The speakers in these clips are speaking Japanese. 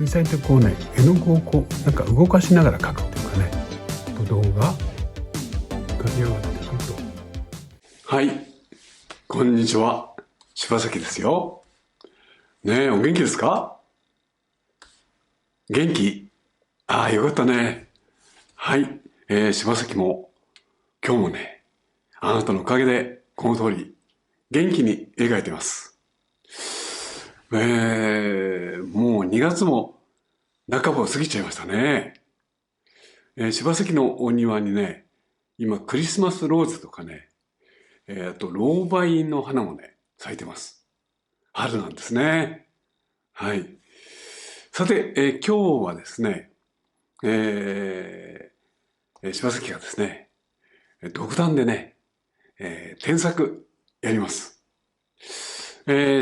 水彩ってこうね、絵の具をこうなんか動かしながら描くっていうかね、ぶどうが浮かび上がってくると。はい、こんにちは、柴崎ですよ。ねえ、お元気ですか？元気？ああ、よかったね。はい、柴崎も今日もね、あなたのおかげでこの通り元気に描いてます。もう2月も半ばを過ぎちゃいましたね。柴崎のお庭にね、今クリスマスローズとかね、あとロウバイの花もね、咲いてます。春なんですね。はい。さて、今日はですね、柴崎がですね、独断でね、添削やります。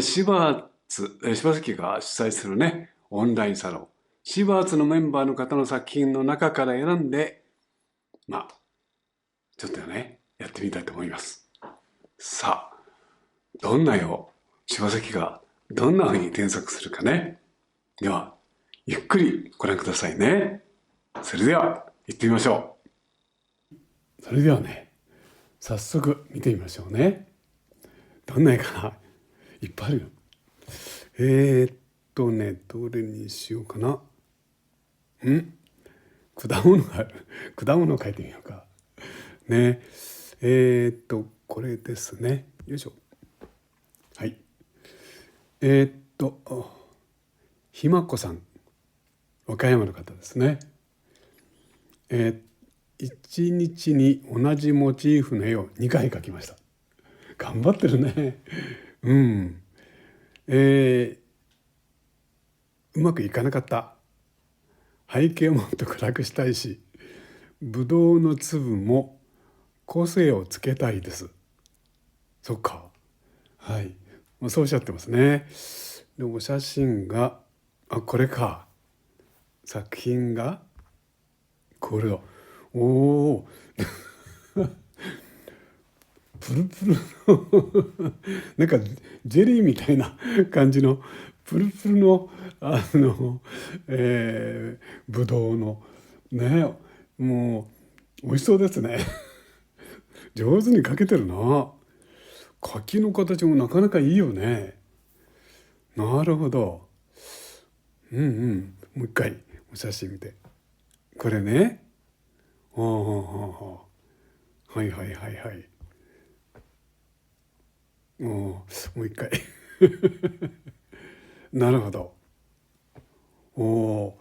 柴崎が主催するね、オンラインサロン、シバーツのメンバーの方の作品の中から選んで、ちょっとね、やってみたいと思います。さあ、どんな絵を柴崎がどんな風に添削するかね。では、ゆっくりご覧くださいね。それでは、行ってみましょう。それではね、早速見てみましょうね。どんな絵かな。いっぱいあるよ。どれにしようかな。果物がある。果物を描いてみようか。ね。これですね。よいしょ。はい。ひまこさん。和歌山の方ですね。一日に同じモチーフの絵を2回描きました。頑張ってるね。うん。うまくいかなかった。背景をもっと暗くしたいし、ぶどうの粒も個性をつけたいです。そっか。はい。そうおっしゃってますね。でも写真が、これか。作品が、これだ。おお。プルプルのなんかジェリーみたいな感じのプルプルのぶどうのね、もう美味しそうですね。上手に描けてるな。柿の形もなかなかいいよね。なるほど。もう一回お写真見て。これね。はいはいはいはい。もう一回。なるほど。お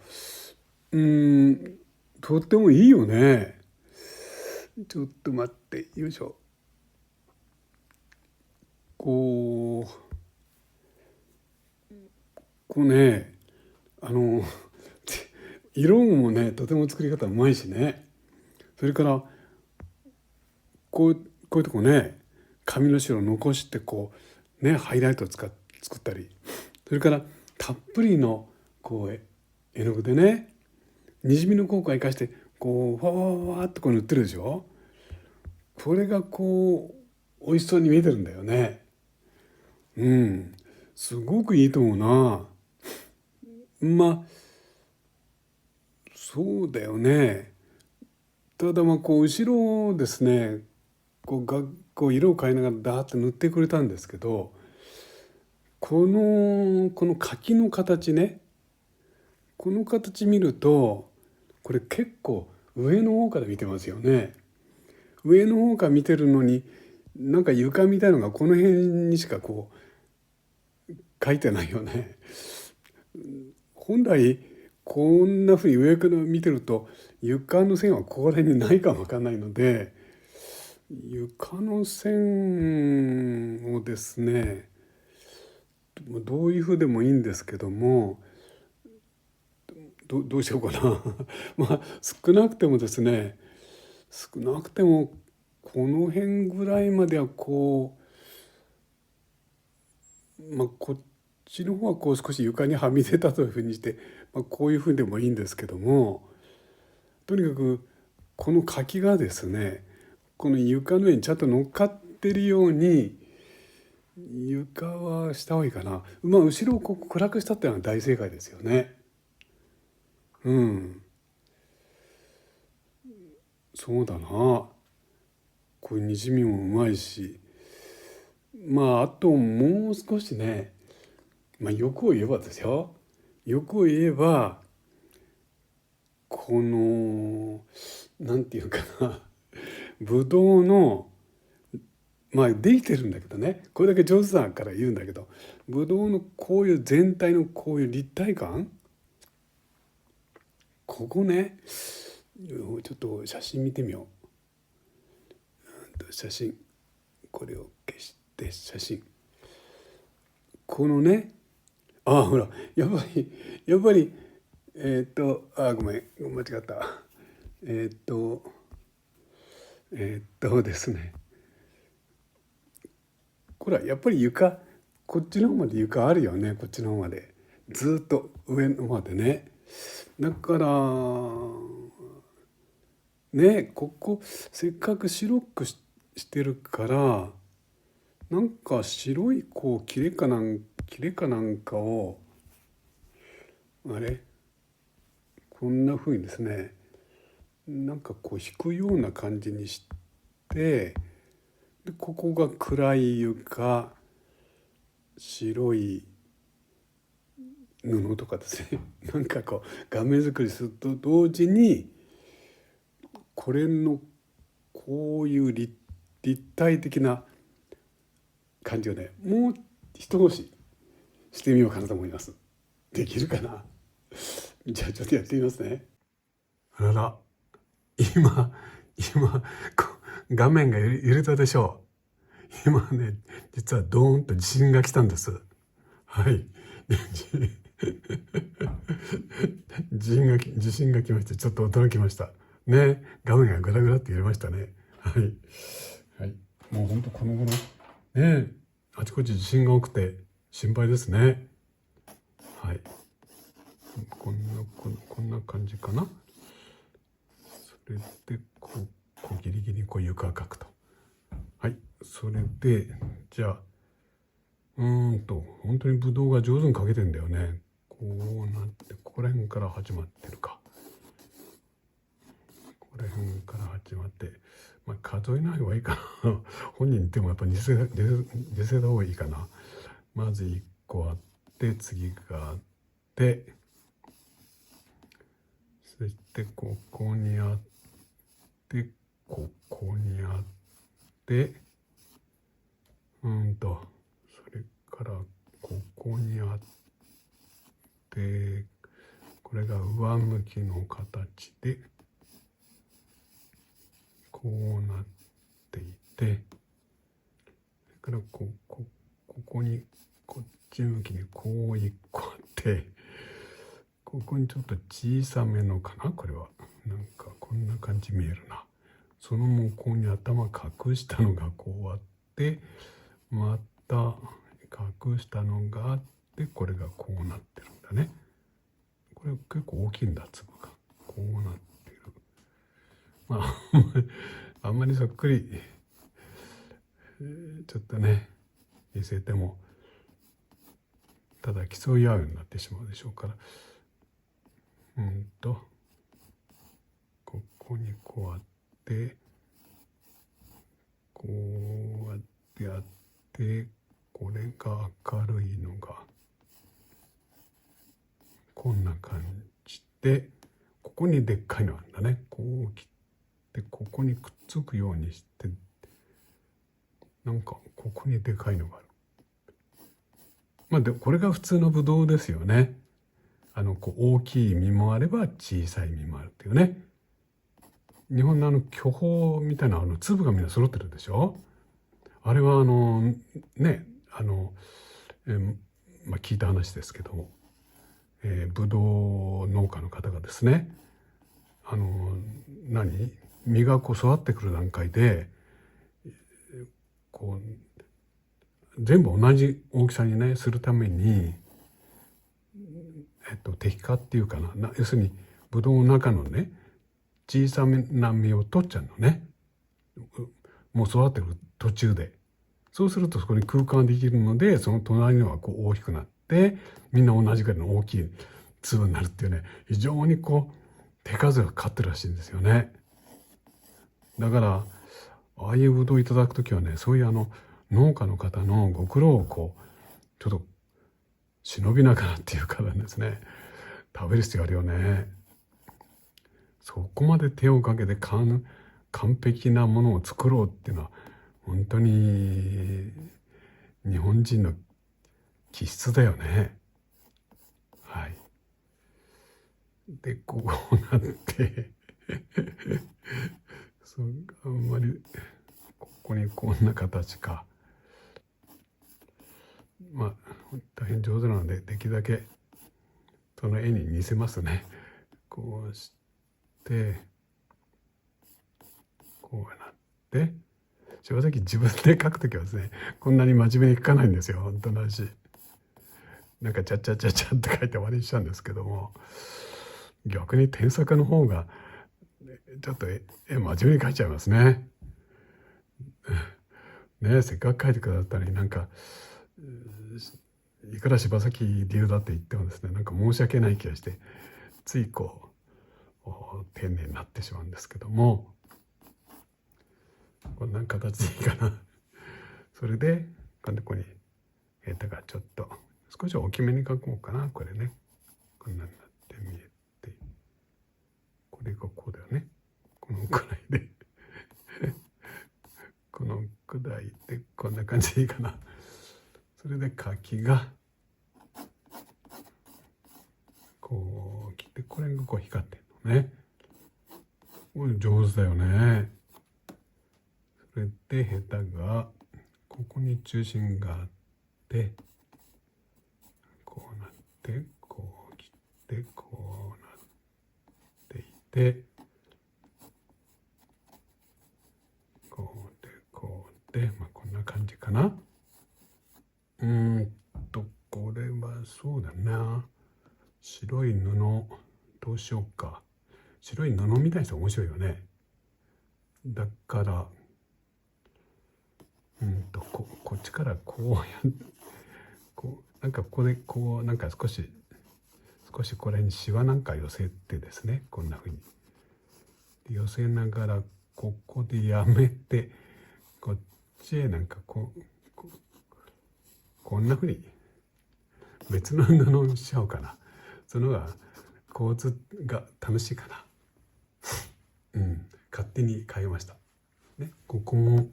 ー、とってもいいよね。ちょっと待って、よいしょ。こうね、あの色もね、とても作り方うまいしね。それからこういうとこね、紙の白を残してこうね、ハイライトを作ったり、それからたっぷりのこう絵の具でね、にじみの効果を生かしてこうファワーワーっとこう塗ってるでしょ。これがこう美味しそうに見えてるんだよね。すごくいいと思うな。そうだよね。ただこう後ろをですね、こう色を変えながらダーッと塗ってくれたんですけど、この柿の形ね、この形見るとこれ結構上の方から見てますよね。上の方から見てるのになんか床みたいのがこの辺にしかこう書いてないよね。本来こんなふうに上から見てると床の線はここら辺にないかもわかんないので、床の線をですね、どういうふうでもいいんですけども、どうしようかな。少なくてもですね、少なくてもこの辺ぐらいまではこっちの方はこう少し床にはみ出たというふうにして、こういうふうでもいいんですけども、とにかくこの柿がですね、この床の上にちゃんと乗っかってるように床はした方がいいかな。後ろをこう暗くしたっていうのは大正解ですよね。うん、そうだな。これにじみもうまいし、まああともう少しね、まあ欲を言えばですよ。欲を言えば、このなんていうかな、ブドウの、まあできてるんだけどね、これだけ上手だから言うんだけど、ブドウのこういう全体のこういう立体感、ここね、ちょっと写真見てみよう。写真、これを消して写真、このね、ああほら、やっぱりごめん間違った。えっとですね、これはやっぱり床、こっちの方まで床あるよね、こっちの方までずっと上の方までね。だからね、ここせっかく白くしてるから、なんか白いこう切れかなんかを、あれ、こんな風にですね、なんかこう引くような感じにして、でここが暗い床、白い布とかですね、なんかこう画面作りすると同時に、これのこういう立体的な感じをね、もう一押ししてみようかなと思います。できるかな。じゃあちょっとやってみますね。あらら、今画面が揺れたでしょう。今ね、実はドーンと地震が来たんです。はい。地震が来まして、ちょっと驚きました。ね、画面がグラグラって揺れましたね。はい。はい。もう本当この頃、ね、あちこち地震が多くて心配ですね。はい。こんな感じかな。それでギリギリ床を描くと。はい。それでじゃあ本当にブドウが上手に描けてんだよね。こうなってここら辺から始まってるか。ここら辺から始まって、まあ数えない方がいいかな。本人に言ってもやっぱ似せた方がいいかな。まず1個あって次があって、そしてここにあって、ここにあって、それからここにあって、これが上向きの形でこうなっていて、それからここにこっち向きにこう1個あって、ここにちょっと小さめのかな、これはなんかこんな感じ見えるな。その向こうに頭隠したのがこうあって、また隠したのがあって、これがこうなってるんだね。これ結構大きいんだ、粒がこうなってる。まああんまりそっくり、ちょっとね見せてもただ競い合うようになってしまうでしょうから、ここにこうあって、こうやってやって、これが明るいのがこんな感じで、ここにでっかいのあるんだね。こう切ってここにくっつくようにして、なんかここにでかいのがある。まあでこれが普通のブドウですよね。大きい実もあれば小さい実もあるっていうね。日本の巨峰みたいな粒がみんな揃ってるでしょ。あれはね、聞いた話ですけども、ブドウ農家の方がですね、実が育ってくる段階で全部同じ大きさにねするために、摘果っていうかな、要するにブドウの中のね小さめな実を取っちゃうのね、もう育ってる途中で。そうするとそこに空間ができるので、その隣のは大きくなって、みんな同じぐらいの大きい粒になるっていうね、非常に手数がかかってるらしいんですよね。だからああいうぶどういただくときはね、そういう農家の方のご苦労をちょっと忍びながらっていうかですね、食べる必要あるよね。そこまで手をかけて完璧なものを作ろうっていうのは本当に日本人の気質だよね。はい。でこうなってそうあんまりここにこんな形か。まあ大変上手なのでできるだけその絵に似せますね。こうしてこうなって正直自分で描くときはですね、こんなに真面目に描かないんですよ。本当の話。なんかチャッチャッチャッチャって書いて終わりにしちゃうんですけども、逆に添削の方がちょっと絵真面目に描いちゃいますね。ね、せっかく描いてくださったのになんかいくら柴崎流だって言ってもですね、なんか申し訳ない気がしてつい丁寧になってしまうんですけども、こんな形でいいかな。それでここにヘタがちょっと少し大きめに描こうかな。これね、こんなになって見えて、これがこうだよね。このくらいでこのくらいでこんな感じでいいかな。それで柿がこう切って、これが光ってるのね。これ上手だよね。それでヘタがここに中心があって、こうなってこう切ってこうなっていて、こうでこうで、こんな感じかな。これはそうだな、白い布どうしようか。白い布みたいにして面白いよね。だからこっちからこうやってなんかここでなんか少しこれにシワなんか寄せてですね、こんな風に寄せながらここでやめて、こっちへなんかこんな風に別の布にしちゃおうかな。その方が構図が楽しいかな。勝手に変えました。ね、ここも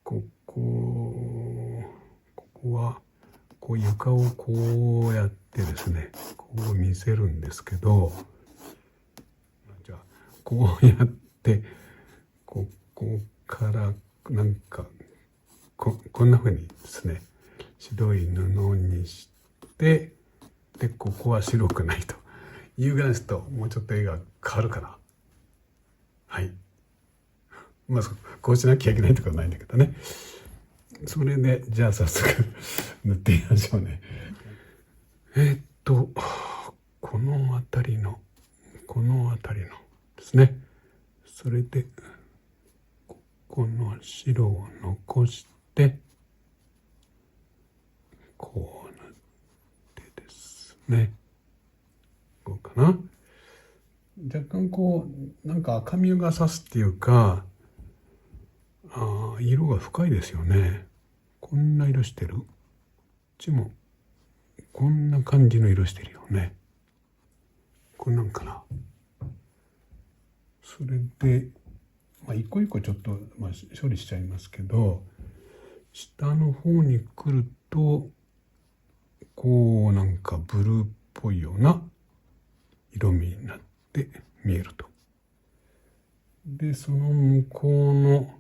ここは床をこうやってですね、こう見せるんですけど、じゃあこうやってここからなんかこんな風にですね、白い布にして、でここは白くないというぐらいですと、もうちょっと絵が変わるかな。はい。こうしなきゃいけないってことはないんだけどね。それでじゃあ早速塗ってみましょうね。この辺りのですね。それでこの白を残してこうなってですね、こうかな。若干なんか赤みがさすっていうか、色が深いですよね。こんな色してる。こっちもこんな感じの色してるよね。こんなんかな。それで一個一個ちょっと、処理しちゃいますけど、下の方に来るとなんかブルーっぽいような色味になって見えると。でその向こうの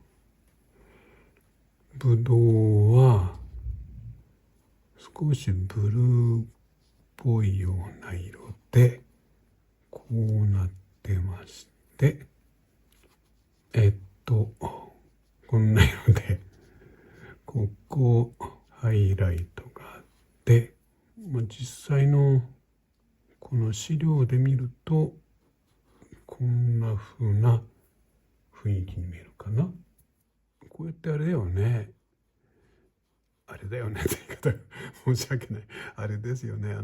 ぶどうは少しブルーっぽいような色でこうなってまして、こんな色でここハイライトがあって、実際のこの資料で見るとこんな風な雰囲気に見えるかな。こうやってあれだよね、あれだよねって言い方申し訳ない。あれですよね。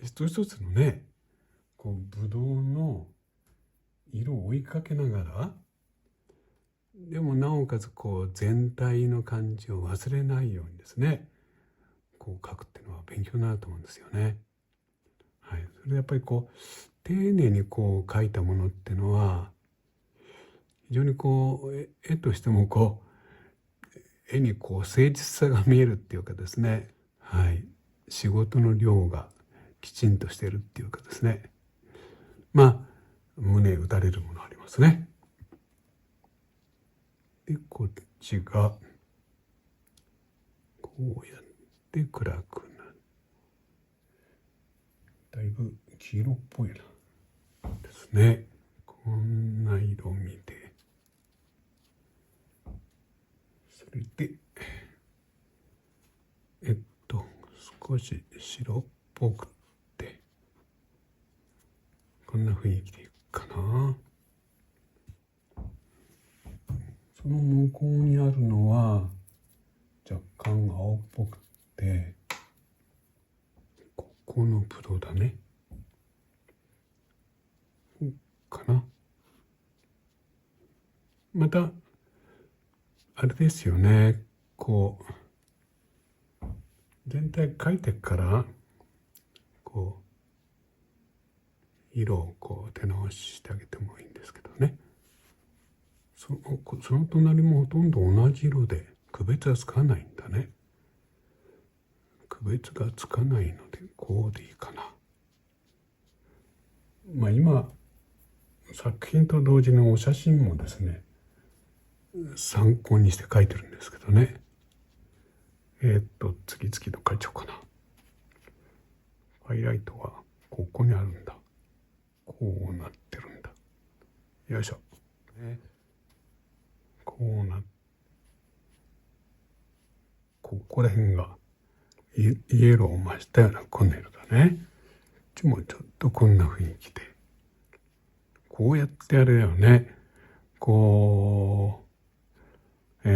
一つ一つのね、こうブドウの色を追いかけながら、でもなおかつこう全体の感じを忘れないようにですね、こう描くっていうのは勉強になると思うんですよね。はい、それでやっぱりこう丁寧にこう描いたものっていうのは非常にこう絵としてもこう絵にこう誠実さが見えるっていうかですね、はい、仕事の量がきちんとしてるっていうかですね、まあ胸打たれるものありますね。でこっちがこうやって暗くなる。だいぶ黄色っぽいなですね。こんな色味で、それで少し白っぽくってこんな雰囲気でいくかな。その向こうにあるのは若干青っぽくってここのブドウだねかな。またあれですよね、こう全体描いてからこう色をこう手直ししてあげてもいいんですけどね、その隣もほとんど同じ色で区別はつかないんだね。区別がつかないのでこうでいいかな。まあ今作品と同時にお写真もですね参考にして描いてるんですけどね、次々と描いちゃおうかな。ハイライトはここにあるんだ。こうなってるんだ。よいしょ、ね、こうなってここら辺がイエローを増したようなコネルだね。こっちもちょっとこんな雰囲気でこうやってやるよね。こう、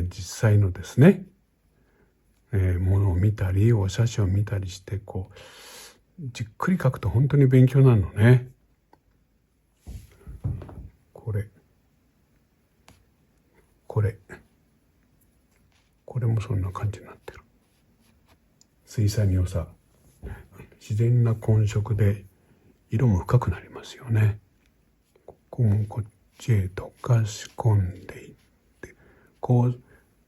実際のですね、ものを見たりお写真を見たりしてこうじっくり描くと本当に勉強なのね。これもそんな感じになってる。水彩の良さ、自然な混色で色も深くなりますよね。ここもこっちへ溶かし込んでいって、こう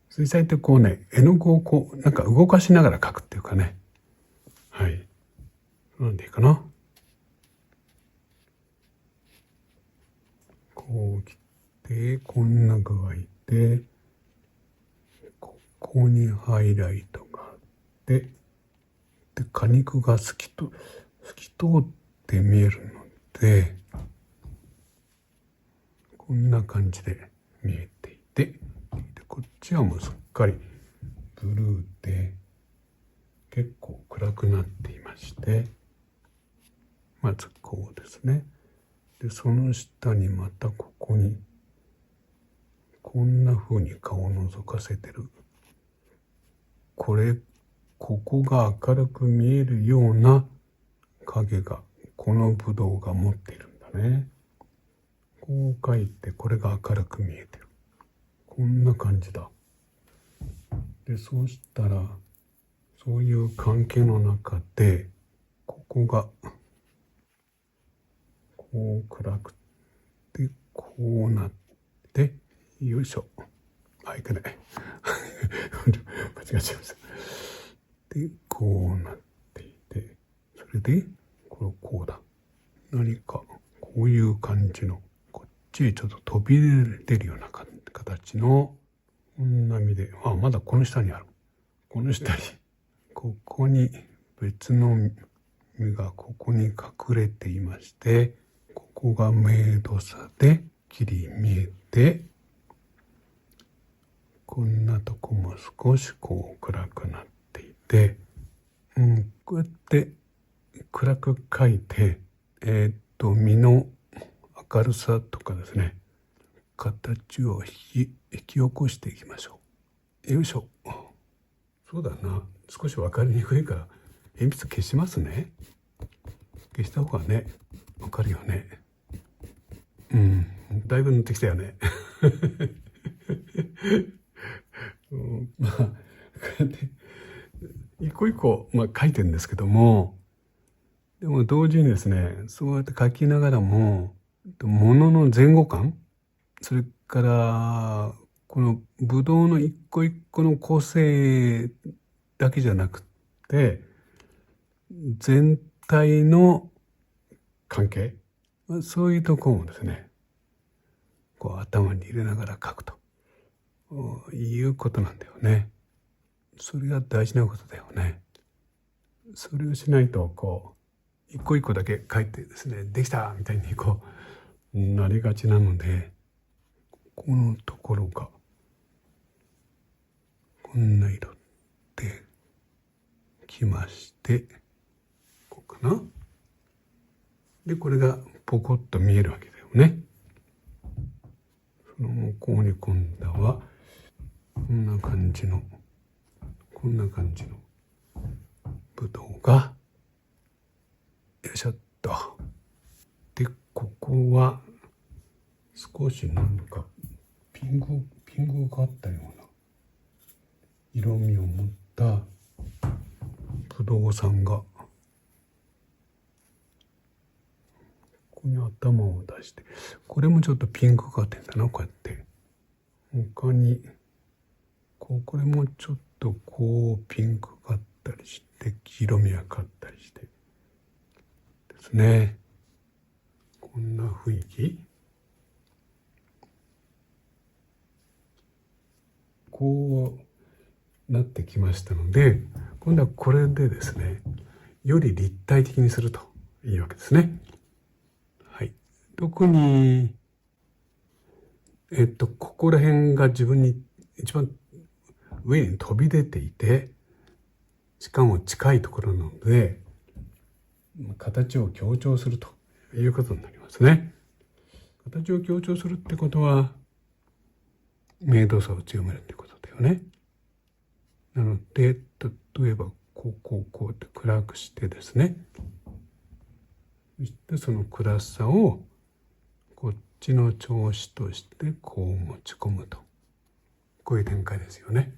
水彩ってこうね、絵の具をこうなんか動かしながら描くっていうかね、はい、なんでいいかな。こう来てこんな具合でここにハイライトがあって、で果肉が透き通って見えるのでこんな感じで見えていて、でこっちはもうすっかりブルーで結構暗くなっていまして、まずこうですね。でその下にまたここにこんな風に顔を覗かせてる。ここが明るく見えるような影がこのブドウが持っているんだね。こう描いてこれが明るく見えてる。こんな感じだ。でそうしたらそういう関係の中でここがこう暗くてこうなってよいしょ、いけない間違えちゃいました。でこうなっていて、それでこうだ。何かこういう感じのこっちへちょっと飛び出るような形のこんな実で、まだこの下にある。この下にここに別の実がここに隠れていまして、ここが明度差できり見えて、こんなとこも少しこう暗くなっていて、こうやって暗く描いて、実の明るさとかですね、形を引き起こしていきましょよいしょ。そうだな。少し分かりにくいから鉛筆消しますね。消した方がね、分かるよね。だいぶ塗ってきたよね。まあこうやって一個一個、書いてるんですけども、でも同時にですね、そうやって書きながらも物の前後感、それからこのブドウの一個一個の個性だけじゃなくて全体の関係、そういうところもですね、こう頭に入れながら書くということなんだよね。それが大事なことだよね。それをしないとこう一個一個だけ書いてですね、できたみたいにこうなりがちなので、このところがこんな色できまして、こうかな。でこれがポコッと見えるわけだよね。その向こうに今度はこんな感じのブドウが、よいしょっと。でここは少しなんかピンクがあったような色味を持ったブドウさんが、ここに頭を出して、これもちょっとピンクがってんだな、こうやって。他にこれもちょっとこうピンクがあったりして、黄色みがかったりしてですね、こんな雰囲気。こうなってきましたので、今度はこれでですね、より立体的にするといいわけですね。はい。特にここら辺が自分に一番上に飛び出ていて、しかも近いところなので形を強調するということになりますね。形を強調するってことは明度差を強めるってことだよね。なので例えばこうって暗くしてですね、そしてその暗さをこっちの調子としてこう持ち込むと、こういう展開ですよね。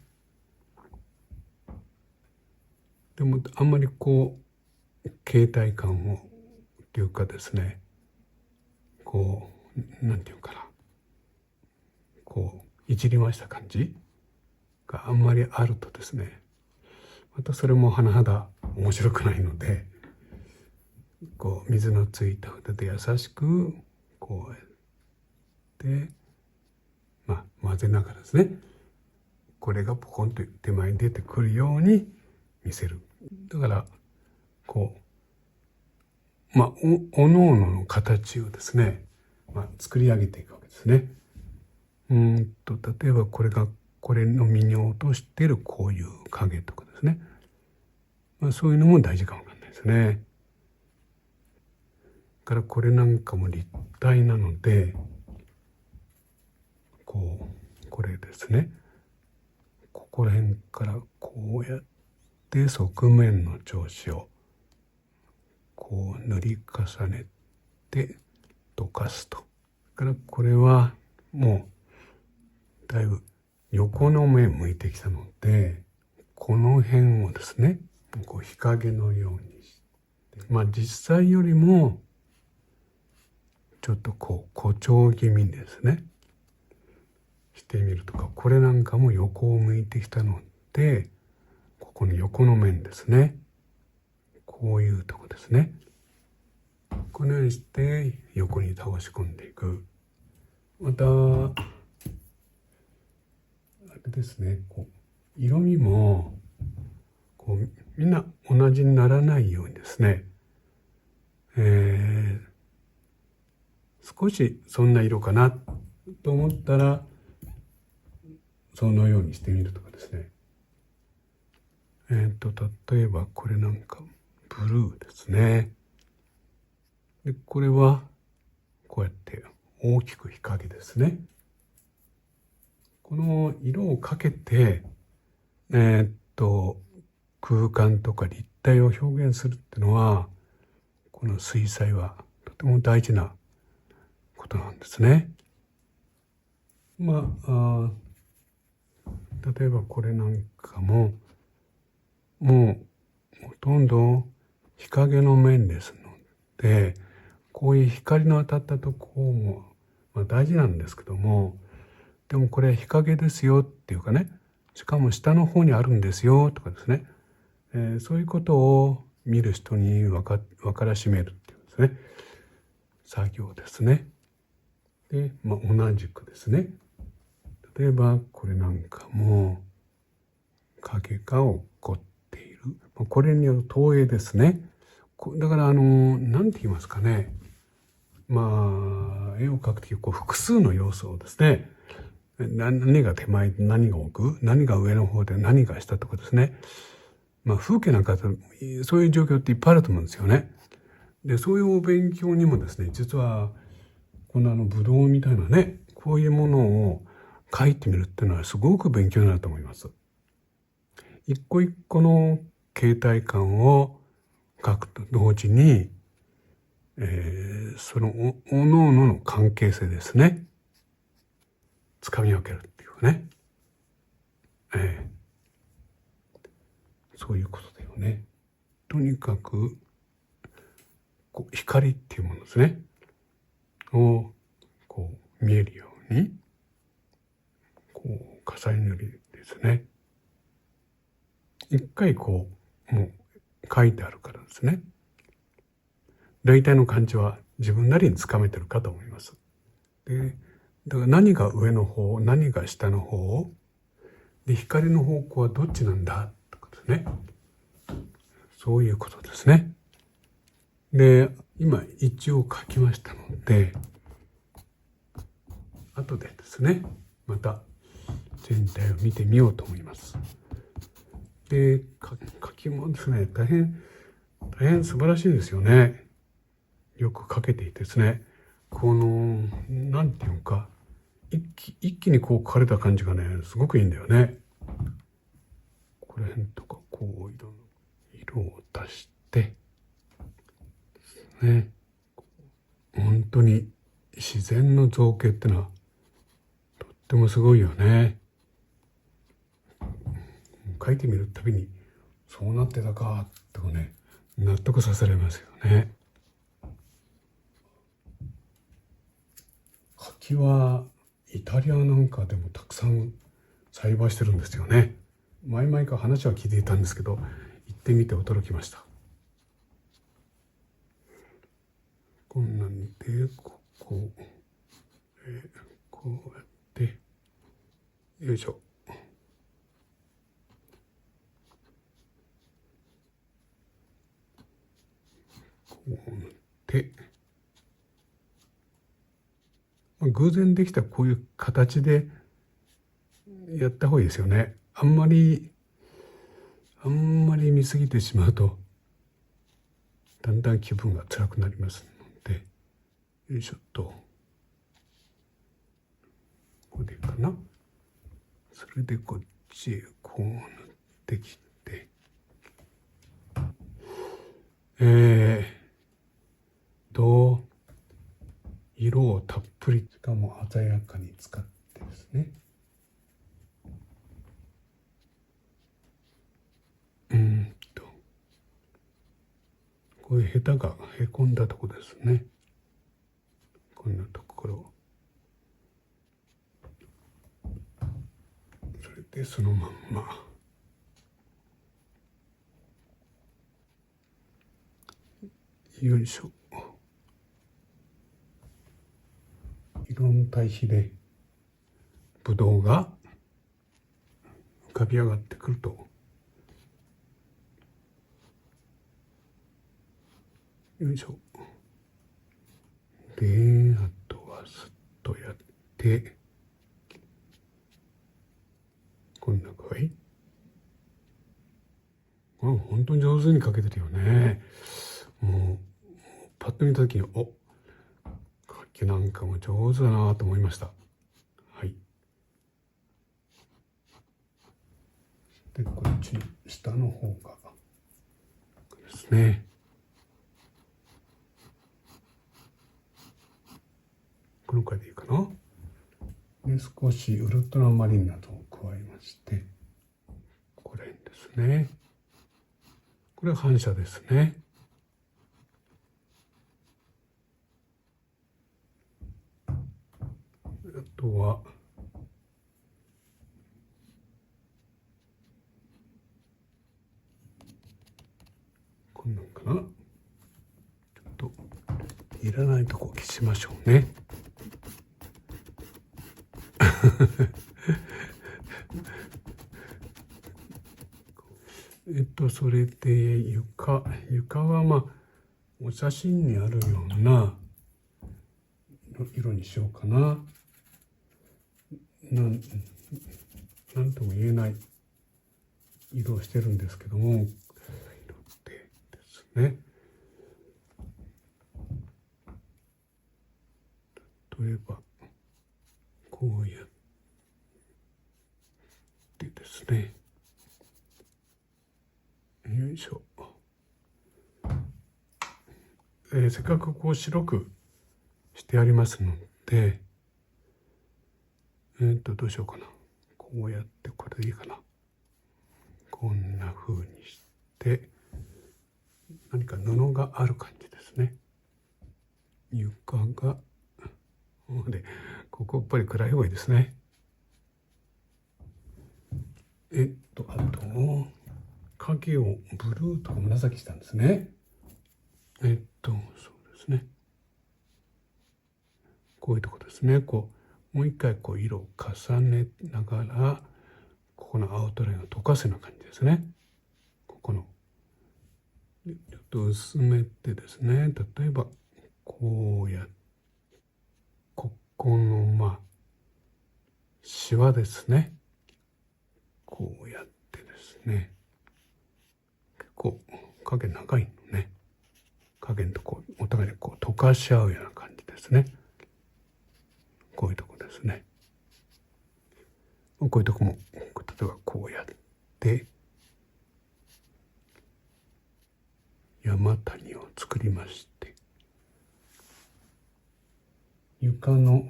でもあんまりこう形態感をっていうかですね、こうなんていうかな、こういじりました感じがあんまりあるとですね、またそれも甚だ面白くないので、こう水のついた筆で優しくこうやって混ぜながらですね、これがポコンと手前に出てくるように見せる。だからこうおのおのの形をですね、作り上げていくわけですね。例えばこれの身に落としているこういう影とかですね、そういうのも大事かもわかんないですね。からこれなんかも立体なので、これですね、ここら辺からこうやって側面の調子をこう塗り重ねて溶かすと。からこれはもうだいぶ横の面向いてきたので、この辺をですね、こう日陰のようにして、実際よりもちょっとこう誇張気味にですねしてみるとか、これなんかも横を向いてきたので、ここの横の面ですね、こういうとこですね、このようにして横に倒し込んでいく。またあれですね、こう色味もこうみんな同じにならないようにですね、少しそんな色かなと思ったらそのようにしてみるとかですね。例えばこれなんかブルーですね。でこれはこうやって大きく日陰ですね。この色をかけて空間とか立体を表現するっていうのは、この水彩はとても大事なことなんですね。例えばこれなんかももうほとんど日陰の面ですので、こういう光の当たったところも、大事なんですけども、でもこれ日陰ですよっていうかね、しかも下の方にあるんですよとかですね、そういうことを見る人に分からしめるっていうですね、作業ですね。で、同じくですね、例えばこれなんかも影が起こっている、これによる投影ですね。だから何て言いますかね、絵を描くという複数の要素をですね、何が手前で何が奥、何が上の方で何が下とかですね、風景なんかそういう状況っていっぱいあると思うんですよね。でそういうお勉強にもですね、実はこのブドウみたいなね、こういうものを描いてみるっていうのはすごく勉強になると思います。一個一個の形態感を描くと同時に、そのおのおのの関係性ですね、つかみ分けるっていうね、そういうことだよね。とにかく光っていうものですねを見えるように重ね塗りですね。一回もう書いてあるからですね、大体の感じは自分なりにつかめてるかと思います。でだから何が上の方、何が下の方で、光の方向はどっちなんだとかですね、そういうことですね。で今一応書きましたので、後でですねまた全体を見てみようと思います。で書きもですね、大変素晴らしいんですよね。よく書けていてですね、なんていうか一気に書かれた感じがね、すごくいいんだよね。ここら辺とか色を足してですね、本当に自然の造形ってのはとってもすごいよね。書いてみるたびにそうなってたかとね、納得させられますよね。柿はイタリアなんかでもたくさん栽培してるんですよね。前々から話は聞いていたんですけど、行ってみて驚きました。こんなんでこうやってよいしょ、こうなって偶然できたこういう形でやった方がいいですよね。あんまり見すぎてしまうとだんだん気分が辛くなりますので、よいしょっと、ここでいいかな。それでこっちへこうなってきて、色をたっぷり、しかも鮮やかに使ってですね、こういうヘタがへこんだとこですね。こんなところ、それでそのまんまよいしょ、色の対比でブドウが浮かび上がってくると、よいしょ、であとはスッとやって、こんな具合。本当に上手に描けてるよね。もうパッと見た時に描きなんかも上手だなと思いました。はい。でこっち下の方がですね。このくらいでいいかな。で少しウルトラマリンなどを加えまして、これですね。これは反射ですね。あとはこんなんかな。ちょっといらないとこ消しましょうね。それで床はまあお写真にあるような色にしようかな。なんとも言えない色をしてるんですけども、色ってですね。例えばこうやってですね。よいしょ。せっかくこう白くしてありますので、どうしようかな。こうやってこれでいいかな。こんな風にして何か布がある感じですね。床がでここやっぱり暗い方がいいですね。あと影をブルーとか紫したんですね。そうですね。こういうとこですね。こうもう一回こう色を重ねながら、ここのアウトラインを溶かすような感じですね。ここのちょっと薄めてですね。例えばこうやってここのシワですね。こうやってですね。結構影長いのね。加減とこうお互いにこう溶かし合うような感じですね。こういうとこですね。こういうとこも例えばこうやって山谷を作りまして、床の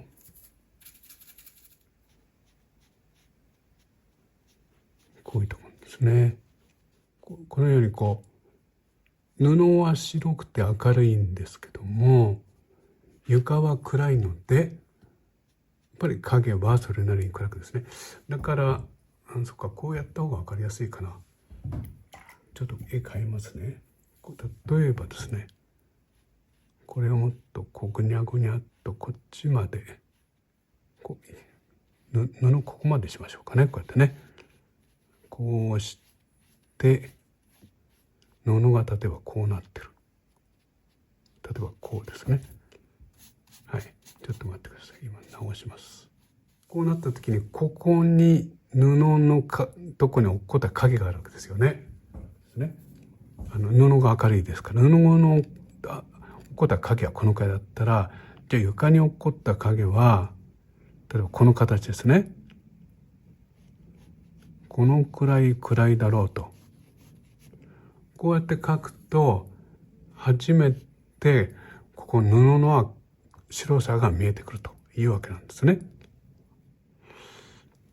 こういうところですね。このようにこう布は白くて明るいんですけども、床は暗いのでやっぱり影はそれなりに暗くですね。だからそっか、こうやった方が分かりやすいかな。ちょっと絵変えますね。例えばですね、これをもっとこうぐにゃぐにゃっとこっちまでこう布ここまでしましょうかね。こうやってね、こうして布が例えばこうなってる。例えばこうですね。はい、ちょっと待ってください。今直します。こうなった時にここに布のとこに落っこった影があるわけですよね。布が明るいですから、布の落っこった影はこのくらいだったら、じゃあ床に落っこった影は例えばこの形ですね。このくらい暗いだろうと、こうやって描くと初めてここ布の白さが見えてくるというわけなんですね。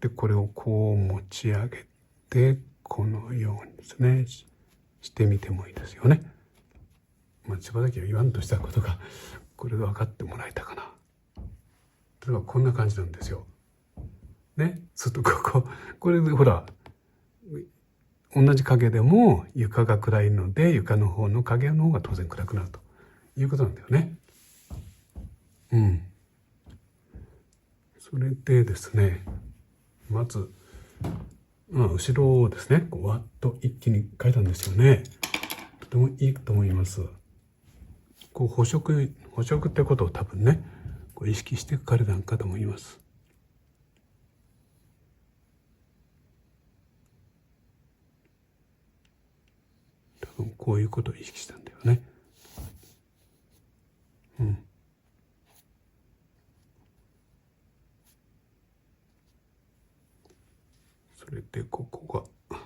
でこれをこう持ち上げてこのようにですねしてみてもいいですよね。千葉崎は言わんとしたことがこれで分かってもらえたかな。例えばこんな感じなんですよ。ね、するとこれでほら同じ影でも床が暗いので床の方の影の方が当然暗くなるということなんだよね。それでですね、まず、後ろをですねわっと一気に描いたんですよね。とてもいいと思います。こう補色ってことを多分ねこう意識して描かれたんかと思います。多分こういうことを意識したんだよね。それでここが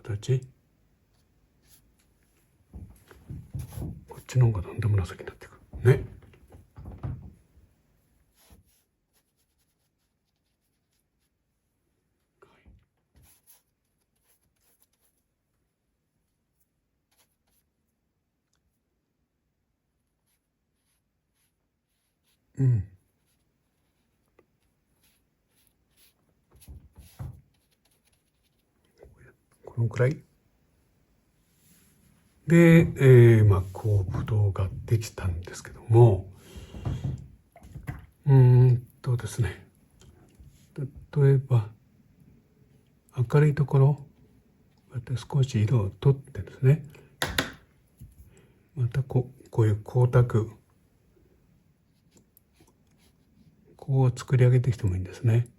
形、こっちの方がだんだん紫になってくるね。うん。このくらいで、こうブドウができたんですけども、ですね、例えば明るいところ、こうやって少し色を取ってですね、またこういう光沢、こう作り上げてきてもいいんですね。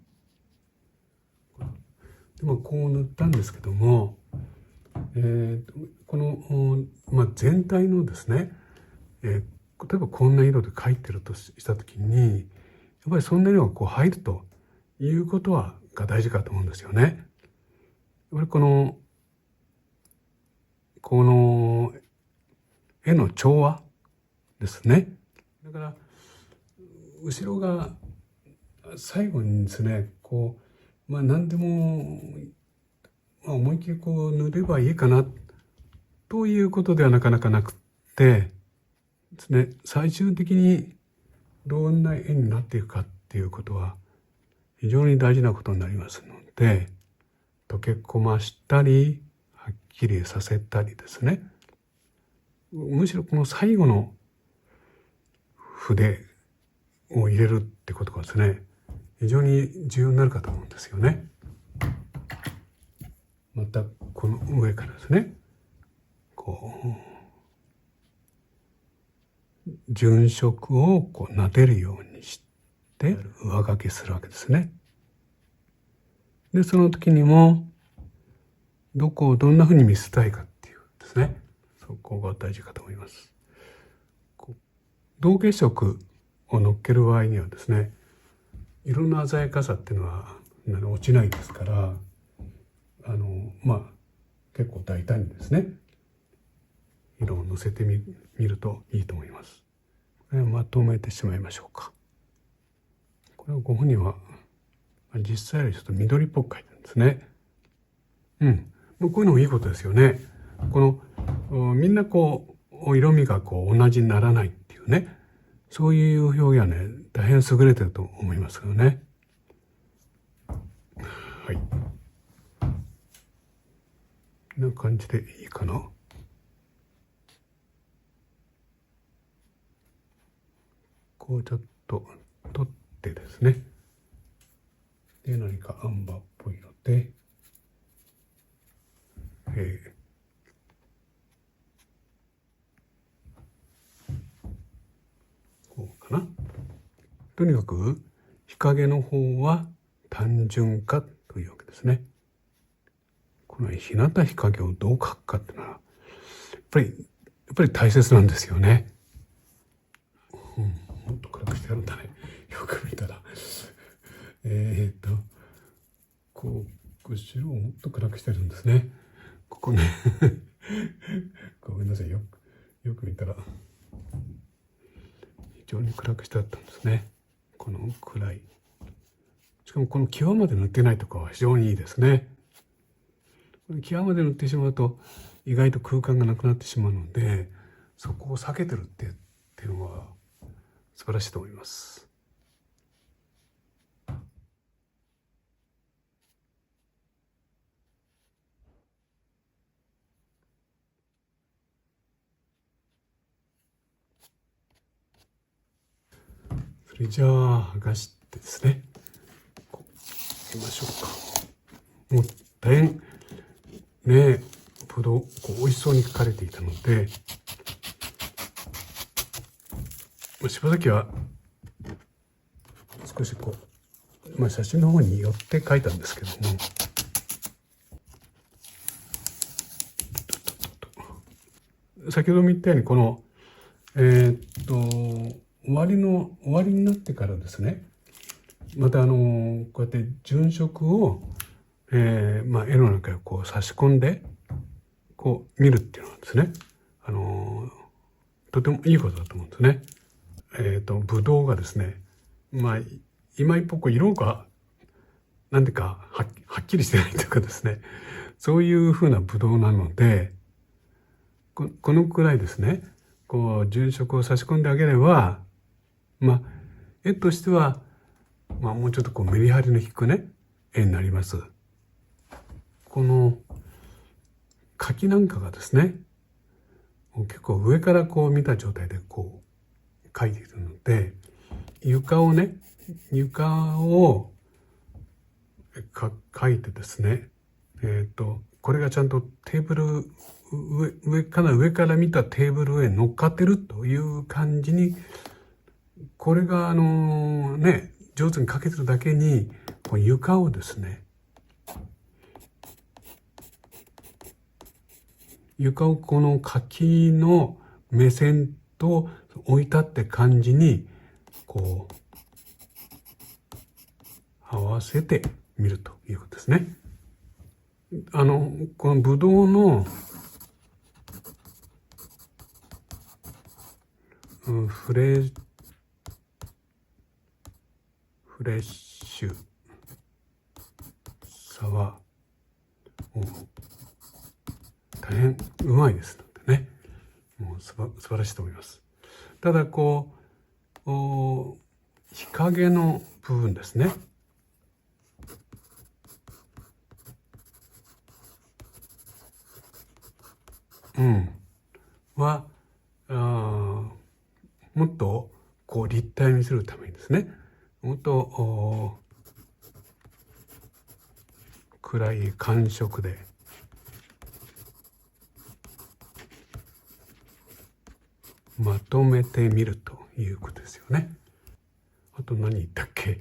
でもこう塗ったんですけども、この、全体のですね、例えばこんな色で描いてるとした時に、やっぱりそんな色がこう入るということが大事かと思うんですよね。やっぱりこの絵の調和ですね。だから後ろが最後にですね、何でも、思いっきりこう塗ればいいかなということではなかなかなくってですね、最終的にどんな絵になっていくかっていうことは非常に大事なことになりますので、溶け込ましたりはっきりさせたりですね、むしろこの最後の筆を入れるってことがですね、非常に重要になるかと思うんですよね。またこの上からですね、順色を撫でるようにして上書きするわけですね。でその時にもどこをどんなふうに見せたいかっていうですね、そこが大事かと思います。同系色を乗っける場合にはですね、色の鮮やかさっていうのは落ちないですから、結構大胆にですね、色をのせてみるといいと思います。これをまとめてしまいましょうか。これをご本人は実際よりちょっと緑っぽく描いてるんですね。もうこういうのもいいことですよね。みんな色味が同じにならないっていうね、そういう表現はね、大変優れてると思いますけどね。はい。こんな感じでいいかな。こうちょっと取ってですね。で、何かアンバーっぽいので、こうかな。とにかく日陰の方は単純化というわけですね。この日向日陰をどう描くかっていうのはやっぱり大切なんですよね。もっと暗くしてあるんだね。よく見たら後ろをもっと暗くしてるんですね。ここねごめんなさい、よく見たら非常に暗くしてあったんですね。この暗い、しかもこの際まで塗ってないところは非常にいいですね。際まで塗ってしまうと意外と空間がなくなってしまうので、そこを避けてるっていうのは素晴らしいと思います。それじゃあ剥がしてですね、こういきましょうか。もう大変ね、ぶどう美味しそうに描かれていたので、柴崎は少し写真の方に寄って描いたんですけども、先ほども言ったようにこの終わりになってからですね、またこうやって順色を、絵の中に差し込んでこう見るっていうのはですね、とてもいいことだと思うんですね。ブドウがですね、まあ、今一歩こう色がなんでかはっきりしてないというかですね、そういうふうなブドウなので、このくらいですね、こう純色を差し込んであげれば、まあ、絵としては、まあもうちょっとこうメリハリの利くね、絵になります。この柿なんかがですね、結構上からこう見た状態でこう描いているので、床を描いてですね、これがちゃんとテーブル上から見たテーブルへ乗っかってるという感じに、これが上手に描けてるだけに、こう床をですね、床をこの柿の目線と置いたって感じにこう合わせてみるということですね。このブドウの、フレッシュさは大変うまいですのでね、もう素晴らしいと思います。ただこう日陰の部分ですね、はもっとこう立体にするためにですね、もっと暗い寒色でまとめてみるということですよね。あと何言ったっけ。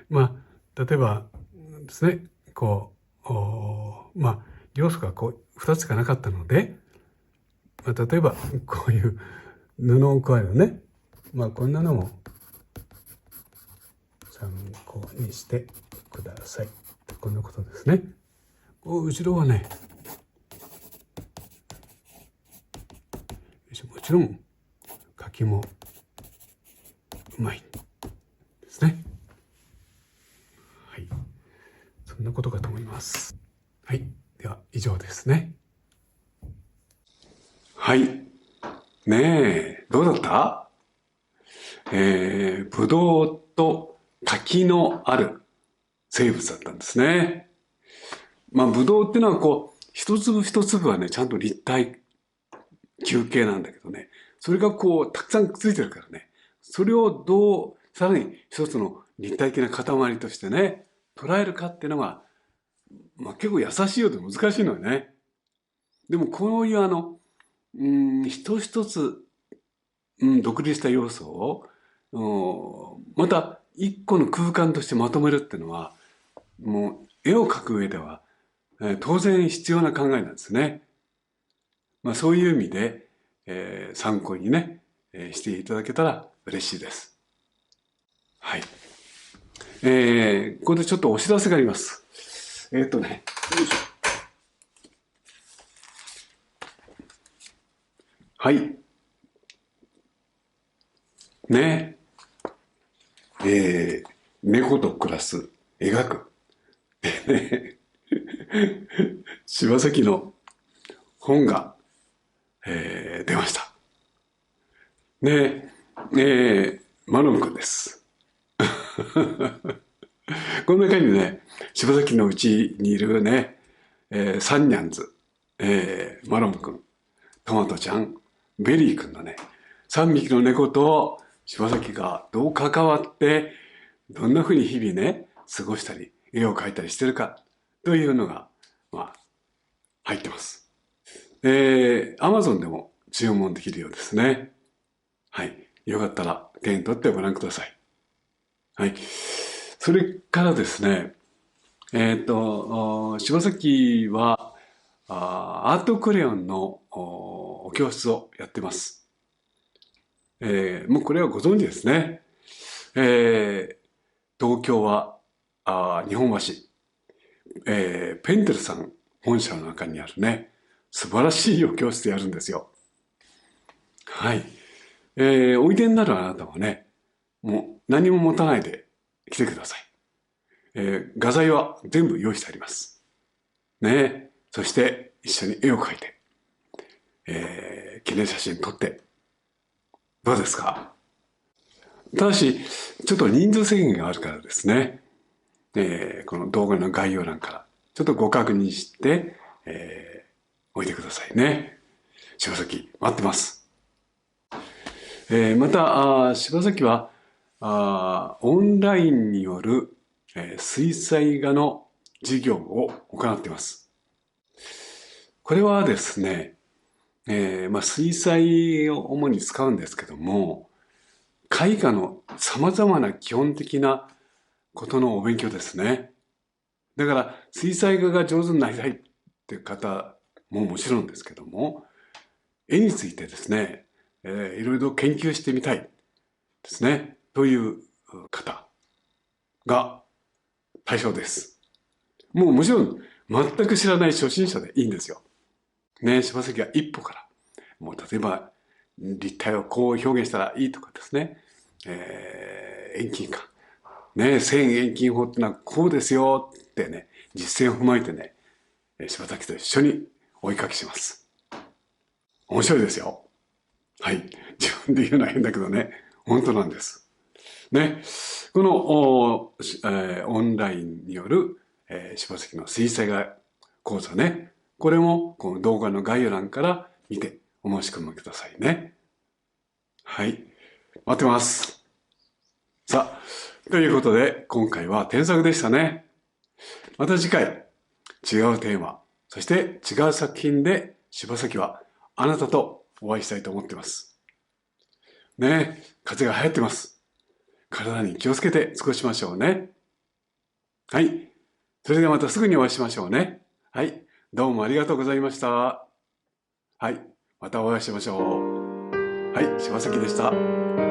まあ例えばですね、こう要素がこう2つしかなかったので、例えばこういう布を加えるね、こんなのも参考にしてください。こんなことですね。後ろはね、もちろん柿もうまいですね。はい、そんなことかと思います。はい、では以上ですね。はい、ねえ、どうだった？ブドウと柿のある生物だったんですね。ブドウっていうのはこう一粒一粒はね、ちゃんと立体球形なんだけどね、それがこうたくさんくっついてるからね、それをどうさらに一つの立体的な塊としてね捉えるかっていうのが、結構優しいようで難しいのよね。でもこういう一つ一つ、独立した要素をまた一個の空間としてまとめるっていうのは、もう絵を描く上では、当然必要な考えなんですね。そういう意味で、参考にね、していただけたら嬉しいです。はい。ここでちょっとお知らせがあります。よいしょ。はい。ね。猫と暮らす、描く。柴崎の本が、出ました。ねマロン君です。この中にね、柴崎のうちにいるね、サンニャンズ、マロン君、トマトちゃん、ベリー君のね、3匹の猫と柴崎がどう関わって、どんなふうに日々ね、過ごしたり、絵を描いたりしてるか、というのが、入ってます。Amazon でも注文できるようですね。はい。よかったら手に取ってご覧ください。はい。それからですね、柴崎は、アートクレヨンのお教室をやってます。もうこれはご存知ですね。東京は日本橋、ペンテルさん本社の中にあるね、素晴らしいお教室でやるんですよ。はい。おいでになるあなたはね、もう何も持たないで来てください。画材は全部用意してあります。ね。そして一緒に絵を描いて、記念写真撮って、どうですか？ただし、ちょっと人数制限があるからですね、この動画の概要欄からちょっとご確認して、おいてくださいね。柴崎、待ってます。また、柴崎はオンラインによる、水彩画の授業を行っています。これはですね、水彩を主に使うんですけども、絵画の様々な基本的なことのお勉強ですね。だから水彩画が上手になりたいっていう方ももちろんですけども、絵についてですね、いろいろ研究してみたいですね、という方が対象です。もちろん全く知らない初心者でいいんですよ。ね、柴崎は一歩から、もう例えば立体をこう表現したらいいとかですね、遠近感。ね、線遠近法ってのはこうですよってね、実践を踏まえてね、柴崎と一緒にお絵かきします。面白いですよ。はい。自分で言うのは変だけどね、本当なんです。ね。このオンラインによる、柴崎の水彩画講座ね。これもこの動画の概要欄から見てお申し込みくださいね。はい。待ってます。さあ、ということで今回は添削でしたね。また次回違うテーマ、そして違う作品で柴崎はあなたとお会いしたいと思っています。ね、風邪が流行ってます。体に気をつけて過ごしましょうね。はい。それではまたすぐにお会いしましょうね。はい。どうもありがとうございました。はい。またお会いしましょう。はい。柴崎でした。